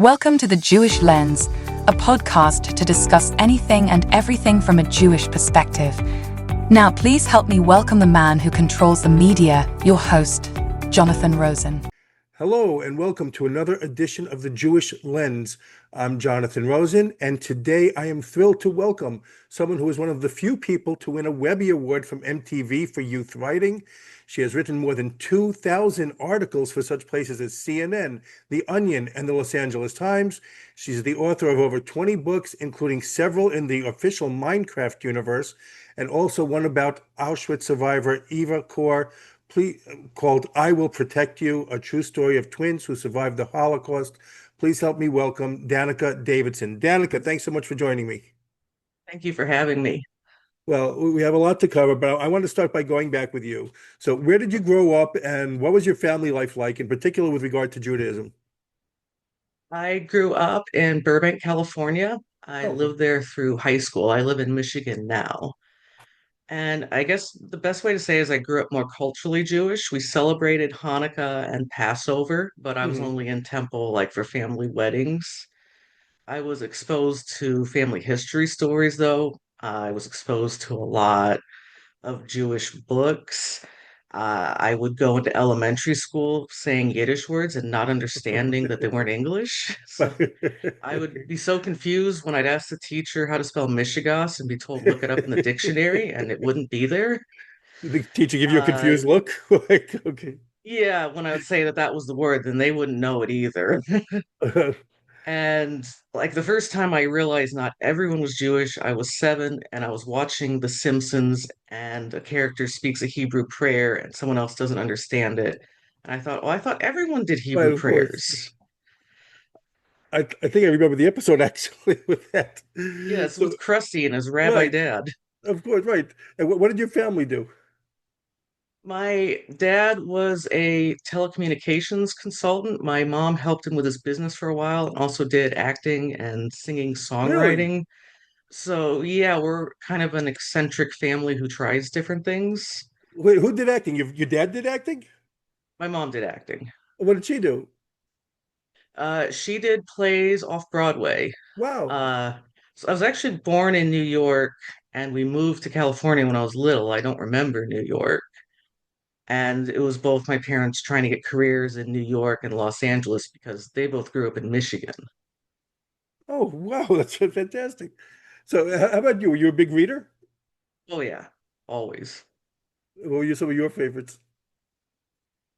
Welcome to The Jewish Lens, a podcast to discuss anything and everything from a Jewish perspective. Now, please help me welcome the man who controls the media, your host, Jonathan Rosen. Hello, and welcome to another edition of The Jewish Lens. I'm Jonathan Rosen, and today I am thrilled to welcome someone who is one of the few people to win a Webby Award from MTV for youth writing. She has written more than 2,000 articles for such places as CNN, The Onion, and the Los Angeles Times. She's the author of over 20 books, including several in the official Minecraft universe, and also one about Auschwitz survivor Eva Kor, called I Will Protect You, a true story of twins who survived the Holocaust. Please help me welcome Danica Davidson. Danica, thanks so much for joining me. Thank you for having me. Well, we have a lot to cover, but I want to start by going back with you. So where did you grow up and what was your family life like, in particular with regard to Judaism? I grew up in Burbank, California. I Oh, lived there through high school. I live in Michigan now. And I guess the best way to say is I grew up more culturally Jewish. We celebrated Hanukkah and Passover, but I was hmm. only in temple like for family weddings. I was exposed to family history stories, though. I was exposed to a lot of Jewish books. I would go into elementary school saying Yiddish words and not understanding that they weren't English. So I would be so confused when I'd ask the teacher how to spell Michigas and be told look it up in the dictionary and it wouldn't be there. Did the teacher give you a Uh, confused look? Like, okay. yeah, when I would say that that was the word, then they wouldn't know it either. And like the first time I realized not everyone was Jewish, I was 7 and I was watching The Simpsons and a character speaks a Hebrew prayer and someone else doesn't understand it. And I thought, oh, I thought everyone did Right, Hebrew of course. prayers. I think I remember the episode actually with that. Yes, So, with Krusty and his rabbi right, dad. of course, right. And what did your family do? My dad was a telecommunications consultant. My mom helped him with his business for a while and also did acting and singing, Really? songwriting. So, yeah, we're kind of an eccentric family who tries different things. Wait, who did acting? Your dad did acting? My mom did acting. What did she do? She did plays off Broadway. Wow. Uh, so I was actually born in New York and we moved to California when I was little. I don't remember New York. And it was both my parents trying to get careers in New York and Los Angeles because they both grew up in Michigan. Oh, wow, that's fantastic. So, how about you? Were you a big reader? Oh, yeah, always. What were some of your favorites?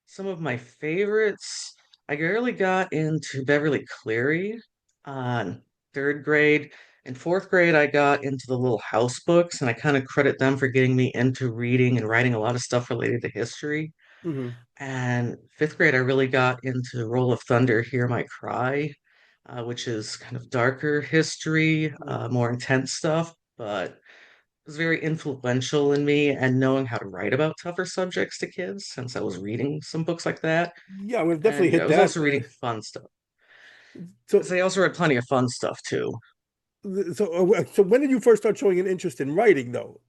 Some of my favorites, I really got into Beverly Cleary on third grade. In fourth grade, I got into the Little House books, and I kind of credit them for getting me into reading and writing a lot of stuff related to history. Hmm. And fifth grade, I really got into Roll of Thunder, Hear My Cry, which is kind of darker history, more intense stuff, but was very influential in me and knowing how to write about tougher subjects to kids since I was reading some books like that. Yeah, we've definitely And hit I was that. also reading fun stuff. So, So I also read plenty of fun stuff too. so when did you first start showing an interest in writing, though?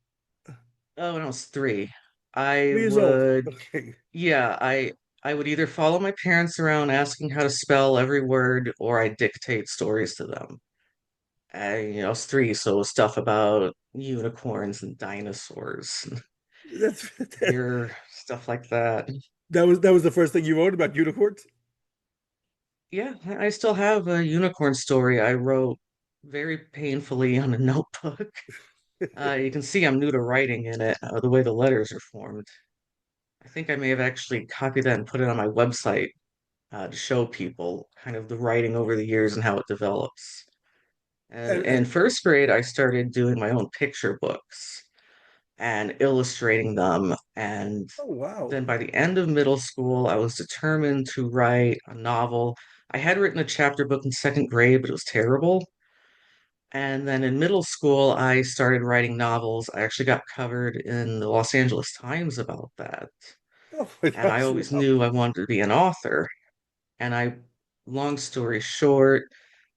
Oh, when I was 3, I 3 years old. would, Okay. yeah, I would either follow my parents around asking how to spell every word or I dictate stories to them. I was 3, so it was stuff about unicorns and dinosaurs, and That's weird stuff like that. that was the first thing you wrote about unicorns? Yeah, I still have a unicorn story I wrote very painfully on a notebook. You can see I'm new to writing in it, the way the letters are formed. I think I may have actually copied that and put it on my website to show people kind of the writing over the years and how it develops. And And, in first grade, I started doing my own picture books and illustrating them. And oh, wow. then by the end of middle school, I was determined to write a novel. I had written a chapter book in second grade, but it was terrible. And then in middle school, I started writing novels. I actually got covered in the Los Angeles Times about that. Oh my And I gosh, always wow. knew I wanted to be an author. And long story short,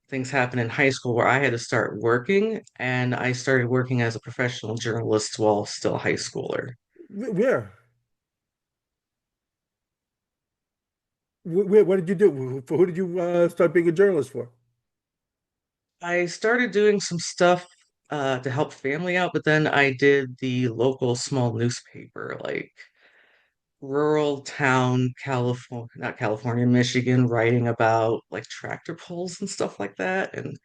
things happened in high school where I had to start working, and I started working as a professional journalist while still a high schooler. Where? What did you do? For who did you start being a journalist for? I started doing some stuff to help family out, but then I did the local small newspaper, like rural town, California, not California, Michigan, writing about like tractor pulls and stuff like that. And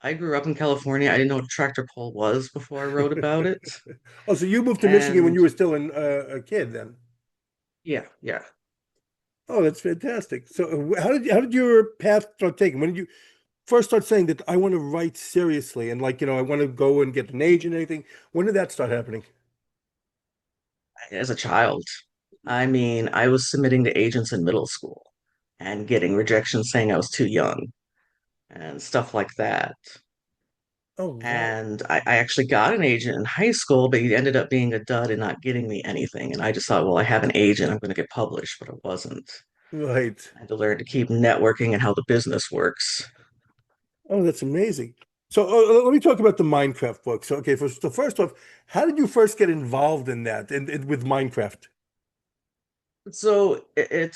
I grew up in California. I didn't know what a tractor pull was before I wrote about it. Oh, so you moved to Michigan when And you were still a kid then? yeah, yeah. Oh, that's fantastic. So how did your path start taking? When did you first start saying that I want to write seriously and like, I want to go and get an agent and anything? When did that start happening? As a child, I mean, I was submitting to agents in middle school and getting rejection saying I was too young and stuff like that. Oh, wow. And I actually got an agent in high school, but he ended up being a dud and not getting me anything. And I just thought, well, I have an agent, I'm going to get published, but it wasn't. Right. I had to learn to keep networking and how the business works. Oh, that's amazing. So let me talk about the Minecraft books. Okay, first off, how did you first get involved in that and with Minecraft? So it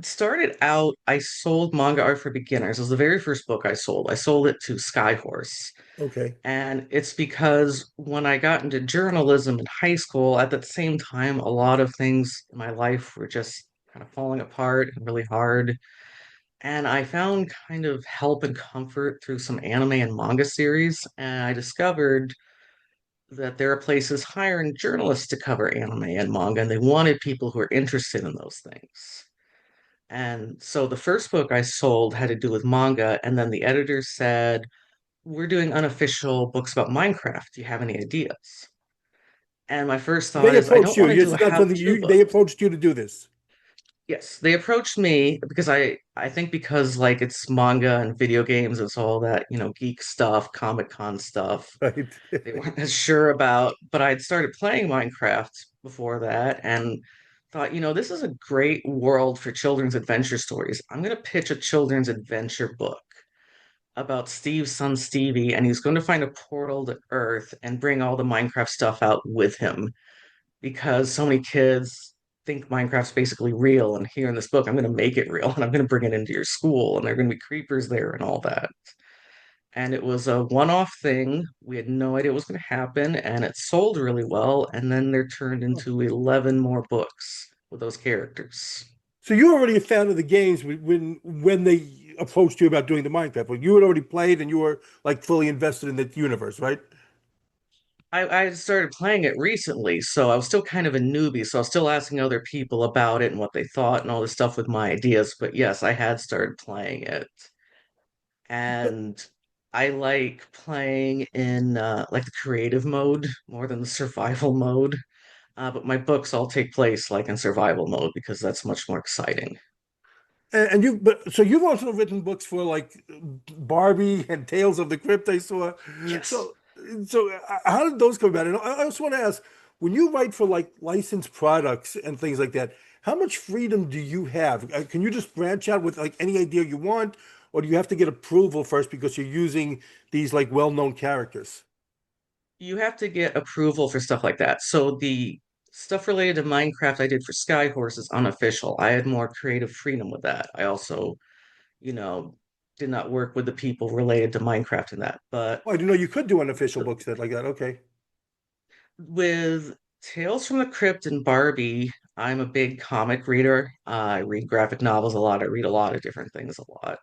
started out, I sold manga art for beginners. It was the very first book I sold. I sold it to Skyhorse. Okay. And it's because when I got into journalism in high school, at the same time, a lot of things in my life were just kind of falling apart and really hard. And I found kind of help and comfort through some anime and manga series. And I discovered that there are places hiring journalists to cover anime and manga, and they wanted people who are interested in those things. And so the first book I sold had to do with manga, and then the editor said, we're doing unofficial books about Minecraft. Do you have any ideas? And my first thought They is, I approached don't you. want to This do a is not something how-to you, book. they approached you to do this. Yes, they approached me because I think because like it's manga and video games, it's all that, geek stuff, Comic-Con stuff. Right. They weren't as sure about, but I'd started playing Minecraft before that and thought, this is a great world for children's adventure stories. I'm going to pitch a children's adventure book about Steve's son Stevie, and he's going to find a portal to Earth and bring all the Minecraft stuff out with him because so many kids think Minecraft's basically real. And here in this book, I'm going to make it real and I'm going to bring it into your school, and there are going to be creepers there and all that. And it was a one off thing. We had no idea what was going to happen, and it sold really well. And then they're turned into 11 more books with those characters. So you were already a fan of the games when they approached you about doing the Minecraft. Like you had already played and you were like fully invested in the universe, right? I started playing it recently, so I was still kind of a newbie. So I was still asking other people about it and what they thought and all this stuff with my ideas. But yes, I had started playing it. But And I like playing in like the creative mode more than the survival mode. But my books all take place like in survival mode because that's much more exciting. but so you've also written books for like Barbie and Tales of the Crypt, I saw. Yes. So how did those come about? And I also want to ask, when you write for like licensed products and things like that, how much freedom do you have? Can you just branch out with like any idea you want, or do you have to get approval first because you're using these like well-known characters? You have to get approval for stuff like that. So the stuff related to Minecraft I did for Skyhorse is unofficial. I had more creative freedom with that. I also, you know, did not work with the people related to Minecraft in that. But Oh, I didn't know you could do unofficial books that like that. Okay. with Tales from the Crypt and Barbie, I'm a big comic reader. I read graphic novels a lot. I read a lot of different things a lot.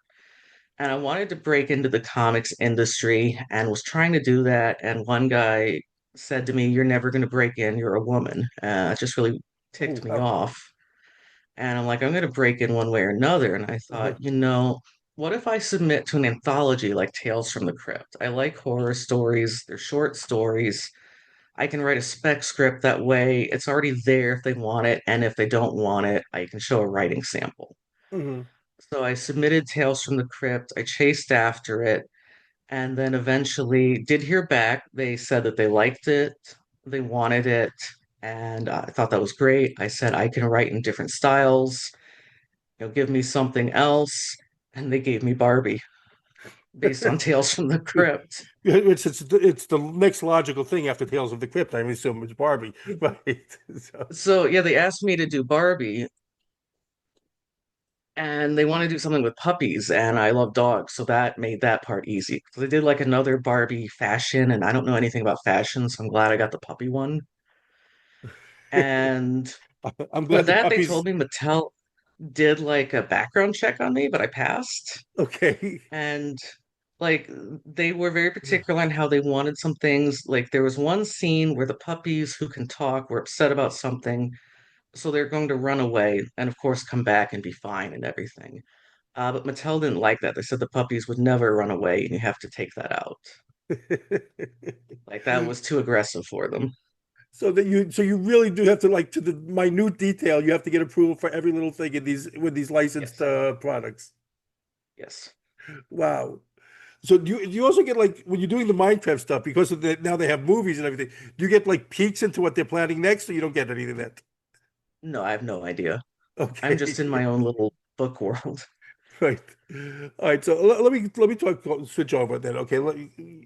And I wanted to break into the comics industry and was trying to do that. And one guy said to me, "You're never going to break in. You're a woman." It just really Oh, ticked me wow. off. And I'm like, I'm going to break in one way or another. And I Uh-huh. thought, what if I submit to an anthology like Tales from the Crypt? I like horror stories, they're short stories. I can write a spec script that way. It's already there if they want it. And if they don't want it, I can show a writing sample. Hmm. So I submitted Tales from the Crypt. I chased after it and then eventually did hear back. They said that they liked it, they wanted it, and I thought that was great. I said I can write in different styles, give me something else, and they gave me Barbie based on Tales from the Crypt. It's the next logical thing after Tales of the Crypt. I assume it's Barbie, right? So, So yeah, they asked me to do Barbie, and they want to do something with puppies, and I love dogs, so that made that part easy. So they did like another Barbie fashion, and I don't know anything about fashion, so I'm glad I got the puppy one. And I'm for glad the that, they told puppies. me Mattel did like a background check on me, but I passed. Okay. And like they were very particular on how they wanted some things. Like there was one scene where the puppies who can talk were upset about something, so they're going to run away and of course come back and be fine and everything. But Mattel didn't like that. They said the puppies would never run away and you have to take that out. Like that was too aggressive for them. So you really do have to, like, to the minute detail, you have to get approval for every little thing in these with these licensed Yes. products. Yes. Wow. So do you also get, like, when you're doing the Minecraft stuff, because of now they have movies and everything, do you get like peeks into what they're planning next, or you don't get any of that? No, I have no idea. I'm just in Okay. my own little book world. Right. All right. So let me talk switch over then. Okay.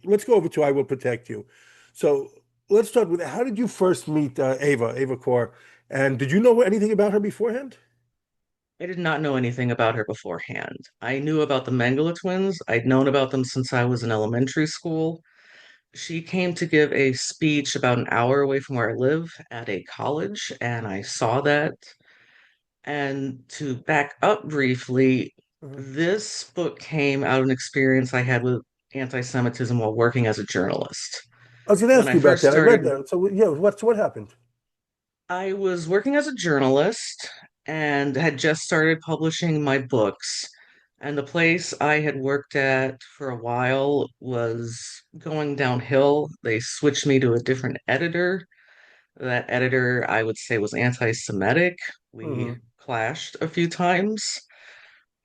Let's go over to I Will Protect You. So let's start with, how did you first meet Eva Kor, and did you know anything about her beforehand? I did not know anything about her beforehand. I knew about the Mengele twins. I'd known about them since I was in elementary school. She came to give a speech about an hour away from where I live at a college, and I saw that. And to back up briefly, Mhm. this book came out of an experience I had with anti-Semitism while working as a journalist. I was going to When ask I you about first that. I read started, that. So yeah, what happened? I was working as a journalist and had just started publishing my books. And the place I had worked at for a while was going downhill. They switched me to a different editor. That editor, I would say, was anti-Semitic. We Hmm. clashed a few times.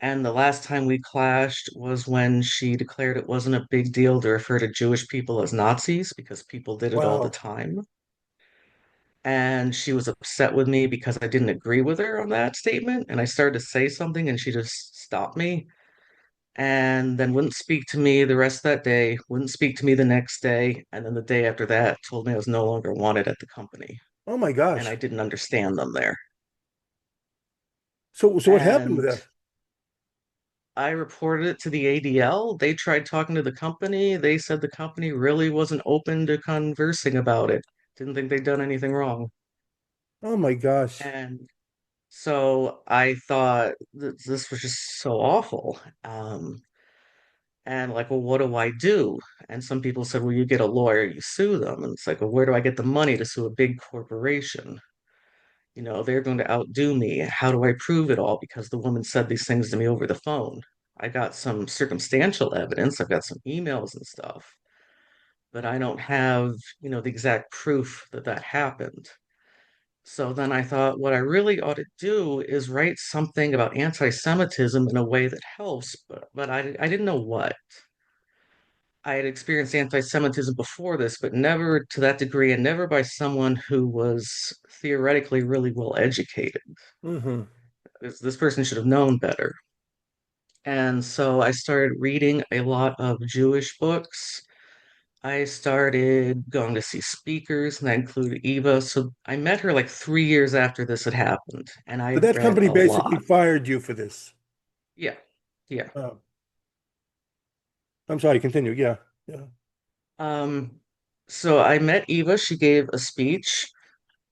And the last time we clashed was when she declared it wasn't a big deal to refer to Jewish people as Nazis because people did it all the Wow. time. And she was upset with me because I didn't agree with her on that statement. And I started to say something and she just stopped me and then wouldn't speak to me the rest of that day, wouldn't speak to me the next day. And then the day after that, told me I was no longer wanted at the company. Oh my And I gosh. didn't understand them there. So what happened with And that? I reported it to the ADL. They tried talking to the company. They said the company really wasn't open to conversing about it. Didn't think they'd done anything wrong. Oh my gosh. And so I thought that this was just so awful. And like, well, what do I do? And some people said, well, you get a lawyer, you sue them. And it's like, well, where do I get the money to sue a big corporation? You know, they're going to outdo me. How do I prove it all? Because the woman said these things to me over the phone. I got some circumstantial evidence. I've got some emails and stuff, but I don't have, the exact proof that that happened. So then I thought what I really ought to do is write something about anti-Semitism in a way that helps, but I didn't know what. I had experienced anti-Semitism before this, but never to that degree and never by someone who was theoretically really well educated. Hmm. This person should have known better. And so I started reading a lot of Jewish books. I started going to see speakers, and that included Eva. So I met her like 3 years after this had happened, and I So had that read company a basically lot. fired you for this. Yeah, yeah. Oh, I'm sorry, continue. Yeah. Yeah. Um, so I met Eva. She gave a speech,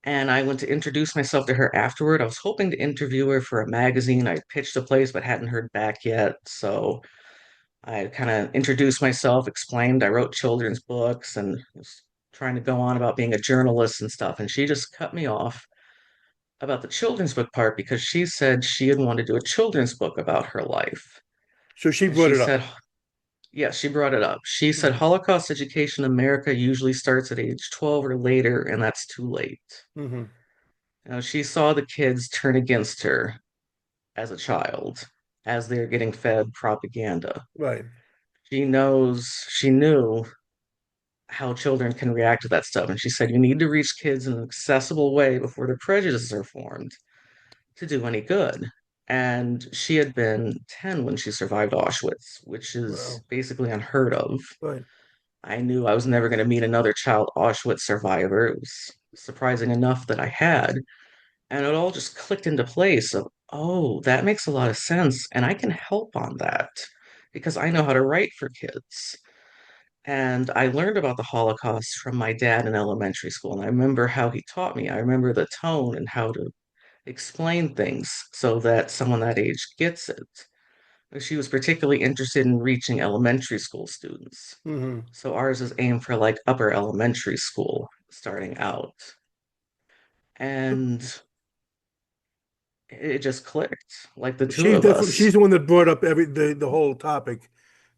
and I went to introduce myself to her afterward. I was hoping to interview her for a magazine. I pitched a place, but hadn't heard back yet. So I kind of introduced myself, explained I wrote children's books and was trying to go on about being a journalist and stuff. And she just cut me off about the children's book part because she said she had wanted to do a children's book about her life. So she And brought she it up. said, yeah, she brought it up. She said Hmm. Holocaust education in America usually starts at age 12 or later, and that's too late. Hmm. Now, she saw the kids turn against her as a child as they're getting fed propaganda. Right. She knew how children can react to that stuff. And she said, you need to reach kids in an accessible way before their prejudices are formed to do any good. And she had been 10 when she survived Auschwitz, which is Wow. basically unheard of. Right. I knew I was never going to meet another child Auschwitz survivor. It was surprising enough that I had. And it all just clicked into place. Oh, that makes a lot of sense. And I can help on that because I know how to write for kids. And I learned about the Holocaust from my dad in elementary school. And I remember how he taught me. I remember the tone and how to explain things so that someone that age gets it. She was particularly interested in reaching elementary school students. Hmm. So ours is aimed for like upper elementary school starting out. And it just clicked, like the two She's of definitely us. she's the one that brought up the whole topic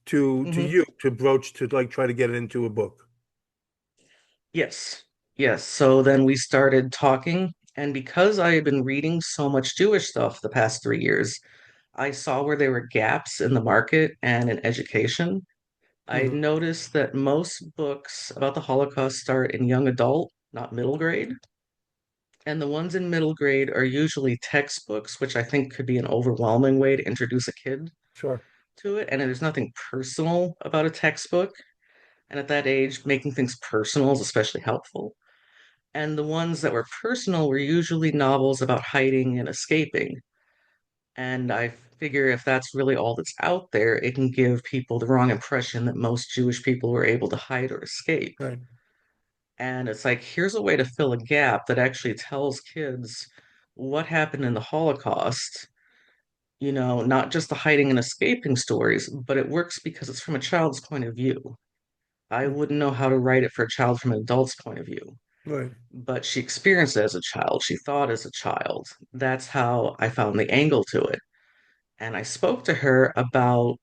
to Hmm. you to broach to like try to get it into a book. Yes. Yes. So then we started talking. And because I had been reading so much Jewish stuff the past 3 years, I saw where there were gaps in the market and in education. I Hmm. noticed that most books about the Holocaust start in young adult, not middle grade. And the ones in middle grade are usually textbooks, which I think could be an overwhelming way to introduce a kid Sure. to it. And there's nothing personal about a textbook. And at that age, making things personal is especially helpful. And the ones that were personal were usually novels about hiding and escaping. And I figure if that's really all that's out there, it can give people the wrong impression that most Jewish people were able to hide or escape. Right. And it's like, here's a way to fill a gap that actually tells kids what happened in the Holocaust, not just the hiding and escaping stories, but it works because it's from a child's point of view. I Mm. wouldn't know how to write it for a child from an adult's point of view, Right. but she experienced it as a child. She thought as a child. That's how I found the angle to it. And I spoke to her about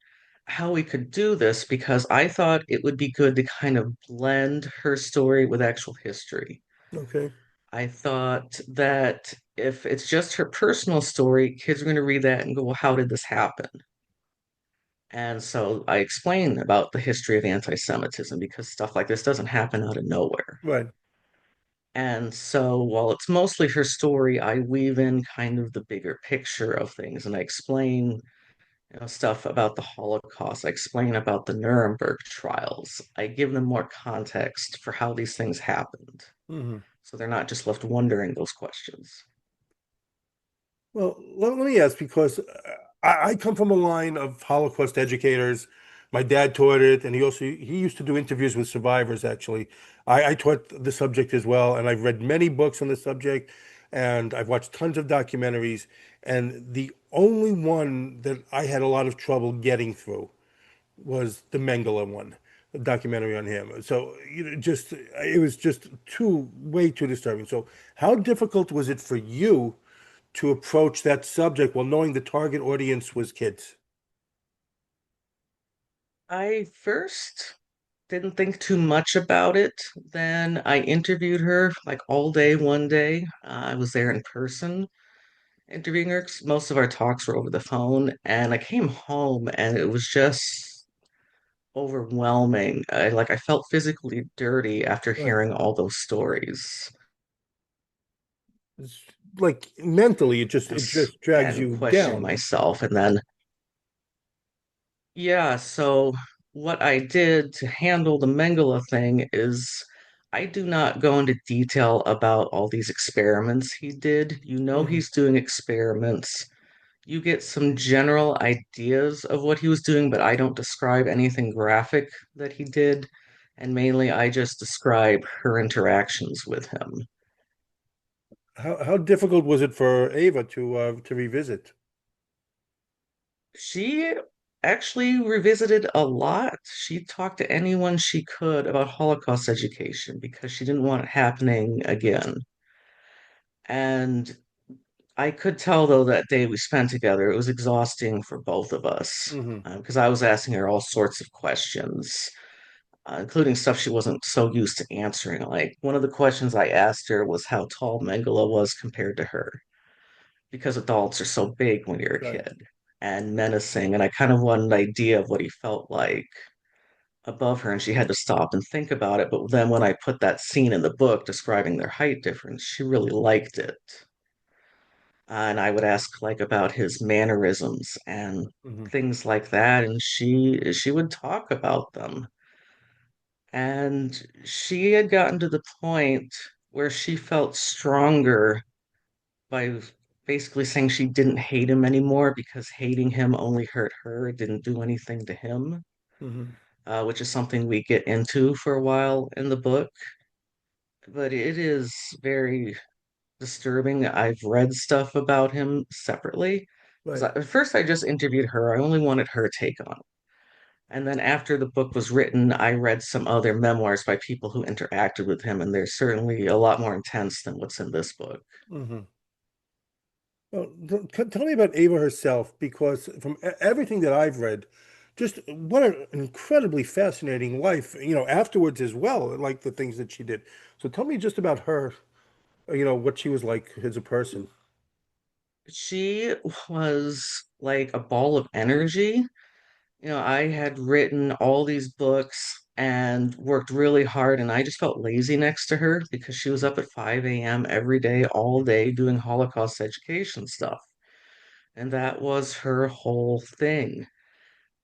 how we could do this because I thought it would be good to kind of blend her story with actual history. Okay. I thought that if it's just her personal story, kids are going to read that and go, well, how did this happen? And so I explain about the history of anti-Semitism because stuff like this doesn't happen out of nowhere. Right. And so while it's mostly her story, I weave in kind of the bigger picture of things and I explain stuff about the Holocaust. I explain about the Nuremberg trials. I give them more context for how these things happened. Hmm. So they're not just left wondering those questions. Well, let me ask because I come from a line of Holocaust educators. My dad taught it, and he used to do interviews with survivors. Actually, I taught the subject as well, and I've read many books on the subject, and I've watched tons of documentaries. And the only one that I had a lot of trouble getting through was the Mengele one, the documentary on him. So just it was just way too disturbing. So how difficult was it for you to approach that subject while knowing the target audience was kids? I first didn't think too much about it. Then I interviewed her like all day one day. I was there in person interviewing her 'cause most of our talks were over the phone. And I came home and it was just overwhelming. I felt physically dirty after Right. hearing all those stories. It's like mentally, it Yes, just drags and you questioning down. myself. And then, yeah, so what I did to handle the Mengele thing is I do not go into detail about all these experiments he did. You know, Hmm. he's doing experiments. You get some general ideas of what he was doing, but I don't describe anything graphic that he did. And mainly, I just describe her interactions with him. How difficult was it for Ava to revisit? She actually revisited a lot. She talked to anyone she could about Holocaust education because she didn't want it happening again. And I could tell, though, that day we spent together, it was exhausting for both of us Hmm. because I was asking her all sorts of questions, including stuff she wasn't so used to answering. Like one of the questions I asked her was how tall Mengele was compared to her, because adults are so big when you're a Right. kid and menacing. And I kind of wanted an idea of what he felt like above her, and she had to stop and think about it. But then when I put that scene in the book describing their height difference, she really liked it. And I would ask like about his mannerisms and Hmm. things like that, and she would talk about them. And she had gotten to the point where she felt stronger by basically saying she didn't hate him anymore because hating him only hurt her, it didn't do anything to him, Hmm. which is something we get into for a while in the book. But it is very disturbing. I've read stuff about him separately because Right. at first I just interviewed her. I only wanted her take on it. And then after the book was written, I read some other memoirs by people who interacted with him, and they're certainly a lot more intense than what's in this book. Hmm. Well, tell me about Ava herself, because from everything that I've read, just what an incredibly fascinating life, afterwards as well, like the things that she did. So tell me just about her, what she was like as a person. She was like a ball of energy. I had written all these books and worked really hard, and I just felt lazy next to her because she was up at 5 a.m. every day, all day, doing Holocaust education stuff. And that was her whole thing.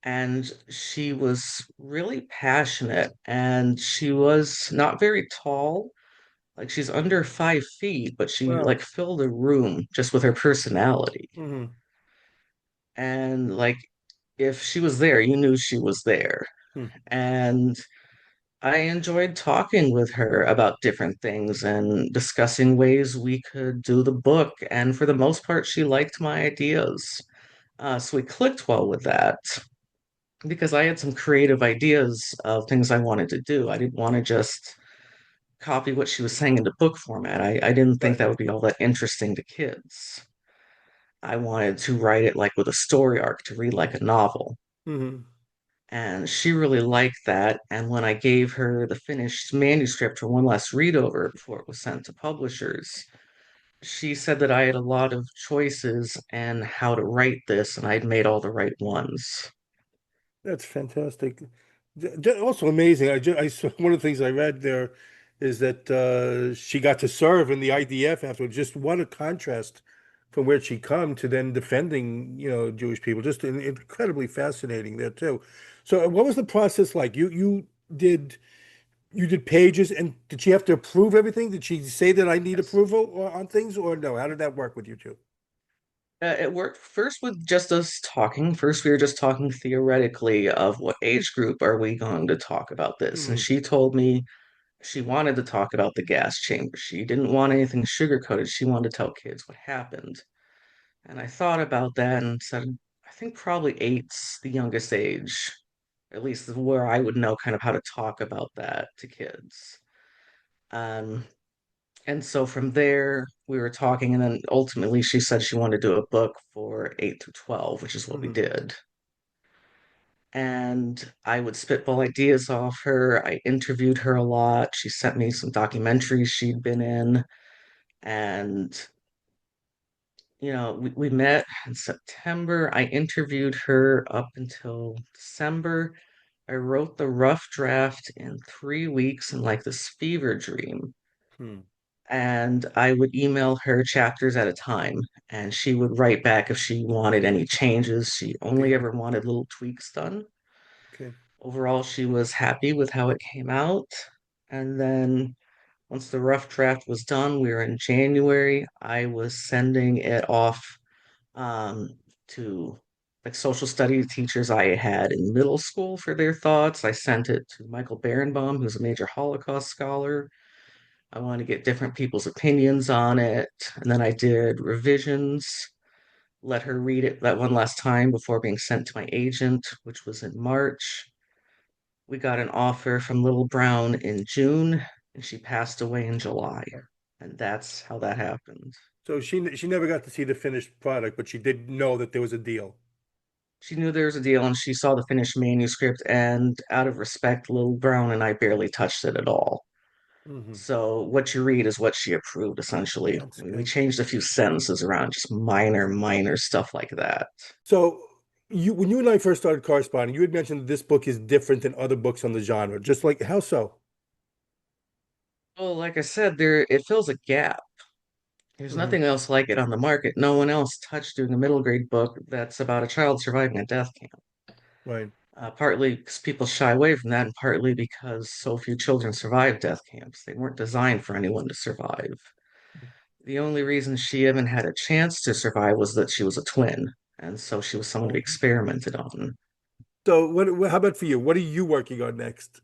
And she was really passionate, and she was not very tall. Like she's under 5 feet, but she Wow. like filled a room just with her personality. Hmm. And like if she was there, you knew she was there. And I enjoyed talking with her about different things and discussing ways we could do the book. And for the most part, she liked my ideas. So we clicked well with that because I had some creative ideas of things I wanted to do. I didn't want to just copy what she was saying into book format. I didn't think Right. that would be all that interesting to kids. I wanted to write it like with a story arc to read like a novel. Hmm. And she really liked that. And when I gave her the finished manuscript for one last read over before it was sent to publishers, she said that I had a lot of choices and how to write this, and I'd made all the right ones. That's fantastic. Also amazing. One of the things I read there is that she got to serve in the IDF afterwards. Just what a contrast from where she come to then defending, Jewish people. Just incredibly fascinating there too. So, what was the process like? You did pages, and did she have to approve everything? Did she say that I need Yes. approval on things, or no? How did that work with you two? It worked first with just us talking. First, we were just talking theoretically of what age group are we going to talk about this. And Hmm. she told me she wanted to talk about the gas chamber. She didn't want anything sugarcoated. She wanted to tell kids what happened. And I thought about that and said, I think probably eight's the youngest age, at least where I would know kind of how to talk about that to kids. Um, and so from there, we were talking, and then ultimately she said she wanted to do a book for 8 to 12, which is what we Hmm. did. And I would spitball ideas off her. I interviewed her a lot. She sent me some documentaries she'd been in. And we met in September. I interviewed her up until December. I wrote the rough draft in 3 weeks in like this fever dream. Hmm. And I would email her chapters at a time, and she would write back if she wanted any changes. She only Yeah. ever wanted little tweaks done. Okay. Overall, she was happy with how it came out. And then once the rough draft was done, we were in January. I was sending it off um, to like social studies teachers I had in middle school for their thoughts. I sent it to Michael Berenbaum, who's a major Holocaust scholar. I wanted to get different people's opinions on it. And then I did revisions, let her read it that one last time before being sent to my agent, which was in March. We got an offer from Little Brown in June, and she passed away in July. And that's how that happened. So she never got to see the finished product, but she did know that there was a deal. She knew there was a deal and she saw the finished manuscript, and out of respect, Little Brown and I barely touched it at all. Hmm. So what you read is what she approved, essentially. That's We good. changed a few sentences around, just minor stuff like that. So when you and I first started corresponding, you had mentioned that this book is different than other books on the genre. Just like how so? Well, like I said, there it fills a gap. There's Hmm. nothing else like it on the market. No one else touched doing a middle grade book that's about a child surviving a death camp. Right. Partly because people shy away from that, and partly because so few children survive death camps. They weren't designed for anyone to survive. The only reason she even had a chance to survive was that she was a twin, and so she was someone to be Oh. experimented on. So how about for you? What are you working on next?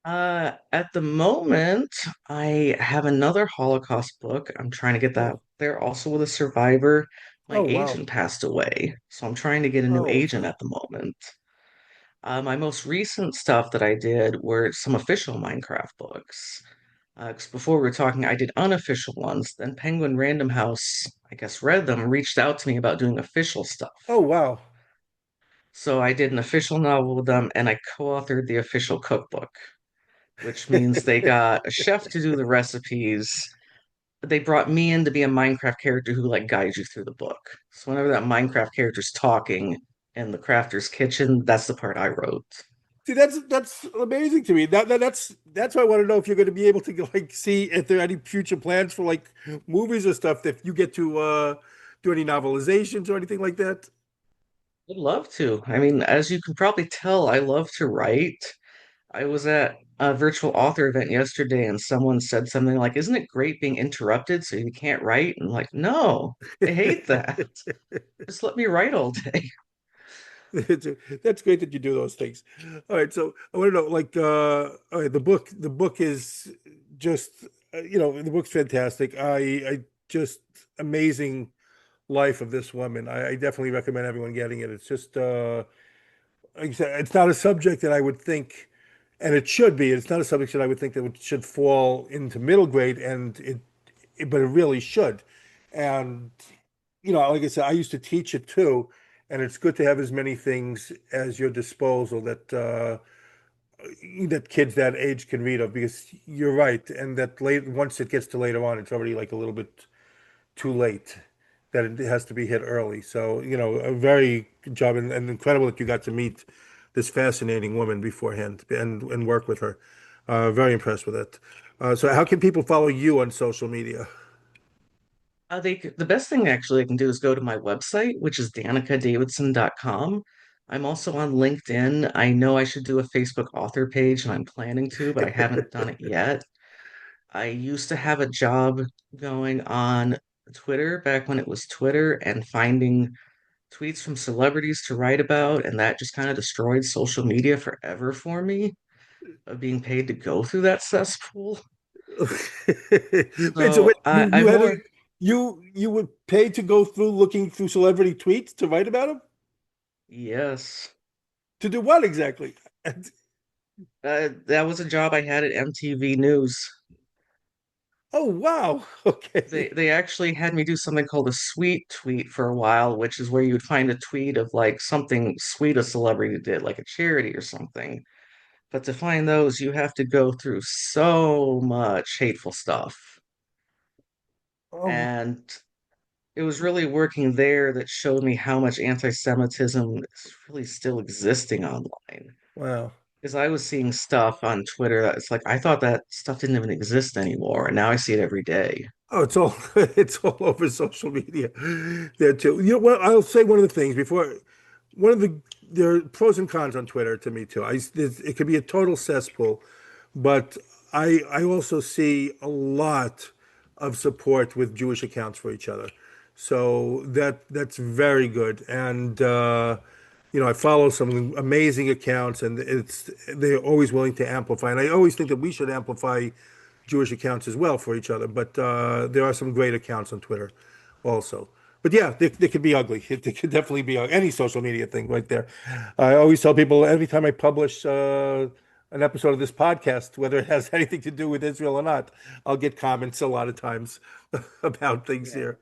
At the moment, I have another Holocaust book. I'm trying to get that Oh, there also with a survivor. My oh wow. agent passed away, so I'm trying to get a new Oh, agent okay. at the moment. My most recent stuff that I did were some official Minecraft books. 'Cause before we were talking, I did unofficial ones. Then Penguin Random House, I guess, read them and reached out to me about doing official Oh stuff. wow. So I did an official novel with them and I co-authored the official cookbook, which means they got a chef to do the recipes. They brought me in to be a Minecraft character who like guides you through the book. So whenever that Minecraft character's talking in the crafter's kitchen, that's the part I wrote. See, that's amazing to me. That's why I want to know if you're going to be able to like see if there are any future plans for like movies or stuff that you get to do any novelizations or anything like that. I'd love to. I mean, as you can probably tell, I love to write. I was at a virtual author event yesterday and someone said something like, "Isn't it great being interrupted so you can't write?" And I'm like, no, I hate that. Just let me write all day. That's great that you do those things. All right, so I want to know, like, all right, the book is just, the book's fantastic. I just amazing life of this woman. I definitely recommend everyone getting it. It's just, like I said, it's not a subject that I would think, and it should be. It's not a subject that I would think that should fall into middle grade, and but it really should. And like I said, I used to teach it too, and it's good to have as many things as your disposal that kids that age can read of, because you're right, and that late once it gets to later on, it's already like a little bit too late. That it has to be hit early. So, a very good job, and incredible that you got to meet this fascinating woman beforehand and work with her. Very impressed with it. So, how can people follow you on social media? The best thing actually I can do is go to my website, which is danicadavidson.com. I'm also on LinkedIn. I know I should do a Facebook author page, and I'm planning to, but I haven't done it yet. I used to have a job going on Twitter back when it was Twitter and finding tweets from celebrities to write about, and that just kind of destroyed social media forever for me, of being paid to go through that cesspool. Wait, so wait, So I you had more, to you were paid to go through looking through celebrity tweets to write about them? yes, To do what exactly? that was a job I had at MTV News. Oh wow. They Okay. they actually had me do something called a sweet tweet for a while, which is where you would find a tweet of like something sweet a celebrity did, like a charity or something. But to find those, you have to go through so much hateful stuff. Oh And it was really working there that showed me how much anti-Semitism is really still existing online. wow. Because I was seeing stuff on Twitter that's like, I thought that stuff didn't even exist anymore, and now I see it every day. Oh, it's all it's all over social media there too. You know what? I'll say one of the things before. One of the There are pros and cons on Twitter to me too. It could be a total cesspool, but I also see a lot of support with Jewish accounts for each other. So that's very good. And I follow some amazing accounts, and they're always willing to amplify. And I always think that we should amplify Jewish accounts as well for each other. But there are some great accounts on Twitter also. But yeah, they could be ugly. It could definitely be any social media thing right there. I always tell people every time I publish an episode of this podcast, whether it has anything to do with Israel or not, I'll get comments a lot of times about things Yeah. here.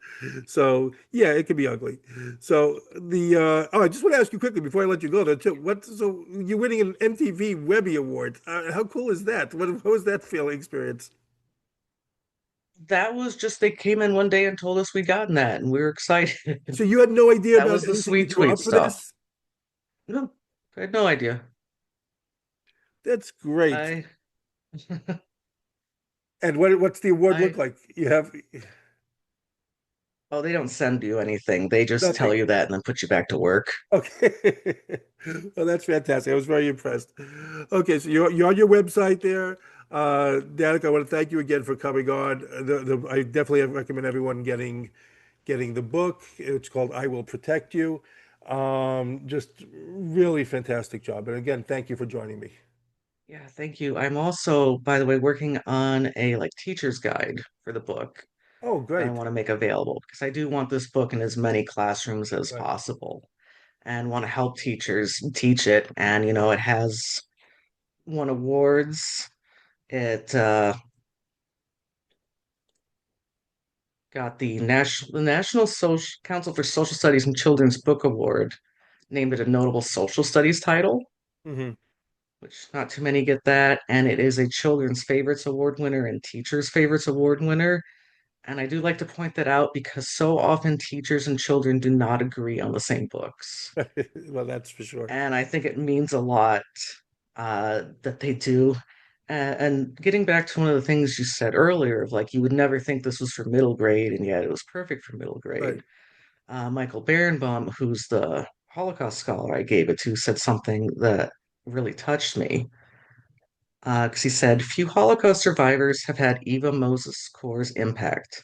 So yeah, it can be ugly. So I just want to ask you quickly before I let you go though too. So you're winning an MTV Webby Award. How cool is that? What was that feeling experience? That was just they came in one day and told us we'd gotten that, and we were excited. So you had no idea That about was the anything sweet that you were tweet up for stuff. this? No, I had no idea. That's great. I And what's the award look I like? You have Oh, they don't send you anything. They just tell nothing. you that and then put you back to work. Okay. Well, that's fantastic. I was very impressed. Okay, so you're on your website there. Danica, I want to thank you again for coming on. I definitely recommend everyone getting the book. It's called "I Will Protect You." Just really fantastic job. And again, thank you for joining me. Yeah, thank you. I'm also, by the way, working on a like teacher's guide for the book Oh, that I great. want to make available because I do want this book in as many classrooms as Right. possible and want to help teachers teach it. And it has won awards. It got the National Social Council for Social Studies and Children's Book Award, named it a notable social studies title, Hmm. which not too many get that. And it is a Children's Favorites Award winner and Teachers' Favorites Award winner. And I do like to point that out because so often teachers and children do not agree on the same books. Well, that's for sure. And I think it means a lot that they do. And getting back to one of the things you said earlier, of like you would never think this was for middle grade, and yet it was perfect for middle Right. grade. Michael Berenbaum, who's the Holocaust scholar I gave it to, said something that really touched me. Because he said, few Holocaust survivors have had Eva Mozes Kor's impact. Yeah.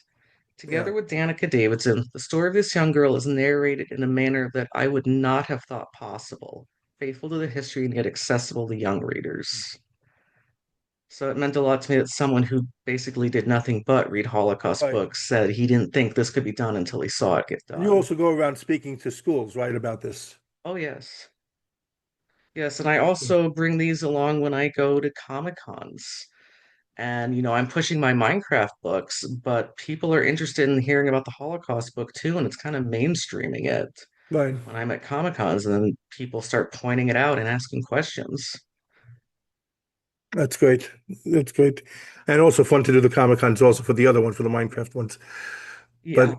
Together with Danica Davidson, the story of this young girl is narrated in a manner that I would not have thought possible, faithful to the history and yet accessible to young readers. So it meant a lot to me that someone who basically did nothing but read Holocaust Right. books said he didn't think this could be done until he saw it get And you done. also go around speaking to schools, right, about this. Oh, yes. Yes, and I also bring these along when I go to Comic Cons. And, I'm pushing my Minecraft books, but people are interested in hearing about the Holocaust book too, and it's kind of mainstreaming it Right. when I'm at Comic Cons, and then people start pointing it out and asking questions. That's great. That's great. And also fun to do the Comic Cons also for the other one, for the Minecraft ones. But Yeah.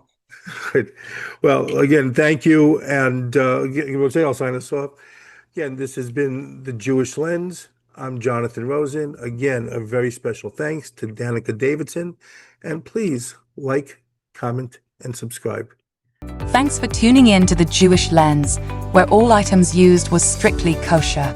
great. Well, again, thank you. And we'll say I'll sign us off. Again, this has been The Jewish Lens. I'm Jonathan Rosen. Again, a very special thanks to Danica Davidson. And please like, comment, and subscribe. Thanks for tuning in to The Jewish Lens, where all items used was strictly kosher.